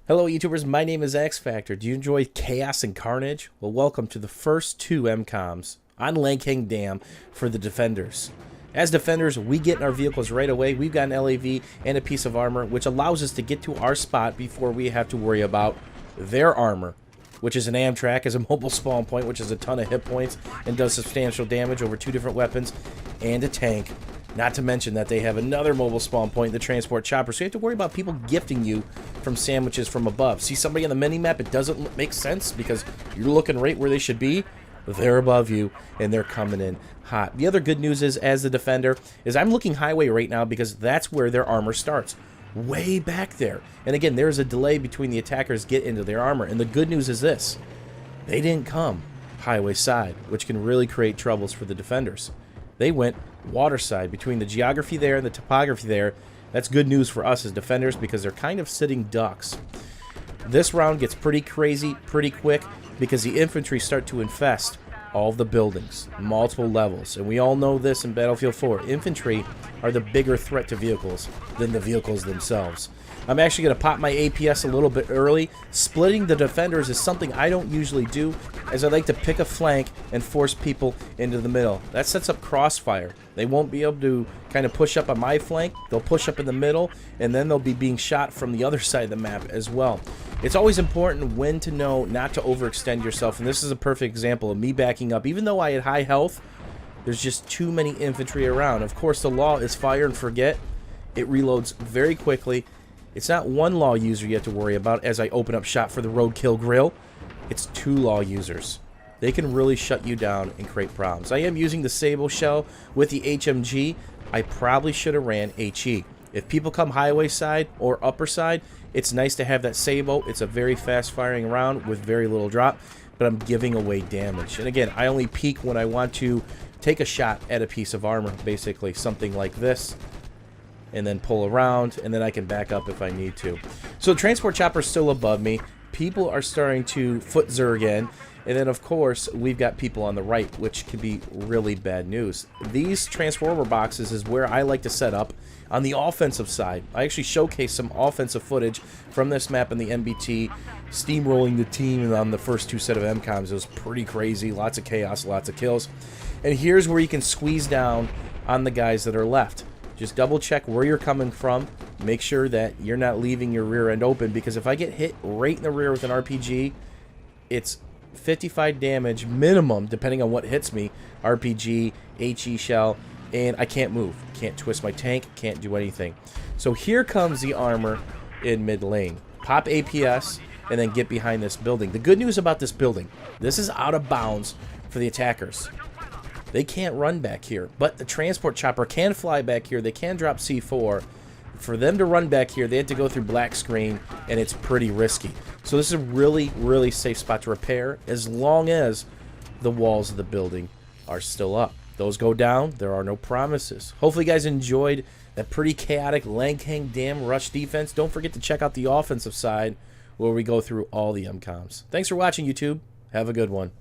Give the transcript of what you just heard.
Hello YouTubers, my name is X Factor. Do you enjoy chaos and carnage? Well, welcome to the first two mcoms on Lancang Dam for the defenders. As defenders, we get in our vehicles right away. We've got an LAV and a piece of armor, which allows us to get to our spot before we have to worry about their armor, which is an Amtrak, as a mobile spawn point, which is a ton of hit points and does substantial damage over two different weapons, and a tank. Not to mention that they have another mobile spawn point, the transport chopper, so you have to worry about people gifting you from sandwiches from above. See somebody on the mini-map, it doesn't make sense because you're looking right where they should be. They're above you, and they're coming in hot. The other good news is, as the defender, is I'm looking highway right now because that's where their armor starts. Way back there. And again, there's a delay between the attackers get into their armor. And the good news is this. They didn't come highway side, which can really create troubles for the defenders. They went water side. Between the geography there and the topography there, that's good news for us as defenders because they're kind of sitting ducks. This round gets pretty crazy pretty quick because the infantry start to infest all the buildings, multiple levels. And we all know this in Battlefield 4. Infantry are the bigger threat to vehicles than the vehicles themselves. I'm actually going to pop my APS a little bit early. Splitting the defenders is something I don't usually do, as I like to pick a flank and force people into the middle. That sets up crossfire. They won't be able to kind of push up on my flank. They'll push up in the middle, and then they'll be being shot from the other side of the map as well. It's always important when to know not to overextend yourself, and this is a perfect example of me backing up. Even though I had high health, there's just too many infantry around. Of course, the law is fire and forget. It reloads very quickly. It's not one law user you have to worry about as I open up shot for the roadkill grill. It's two law users. They can really shut you down and create problems. I am using the Sable shell with the HMG. I probably should have ran HE. If people come highway side or upper side, it's nice to have that Sable. It's a very fast firing round with very little drop, but I'm giving away damage. And again, I only peek when I want to take a shot at a piece of armor, basically something like this, and then pull around, and then I can back up if I need to. So the transport chopper is still above me. People are starting to foot zerg in, and then of course we've got people on the right, which can be really bad news. These transformer boxes is where I like to set up on the offensive side. I actually showcased some offensive footage from this map in the MBT, steamrolling the team on the first two set of MCOMs. It was pretty crazy, lots of chaos, lots of kills. And here's where you can squeeze down on the guys that are left. Just double check where you're coming from. Make sure that you're not leaving your rear end open, because if I get hit right in the rear with an RPG, it's 55 damage minimum, depending on what hits me. RPG, HE shell, and I can't move. Can't twist my tank, can't do anything. So here comes the armor in mid lane. Pop APS, and then get behind this building. The good news about this building, this is out of bounds for the attackers. They can't run back here, but the transport chopper can fly back here. They can drop C4. For them to run back here, they have to go through black screen, and it's pretty risky. So this is a really, really safe spot to repair, as long as the walls of the building are still up. Those go down, there are no promises. Hopefully you guys enjoyed that pretty chaotic Lancang Dam rush defense. Don't forget to check out the offensive side, where we go through all the MCOMs. Thanks for watching, YouTube. Have a good one.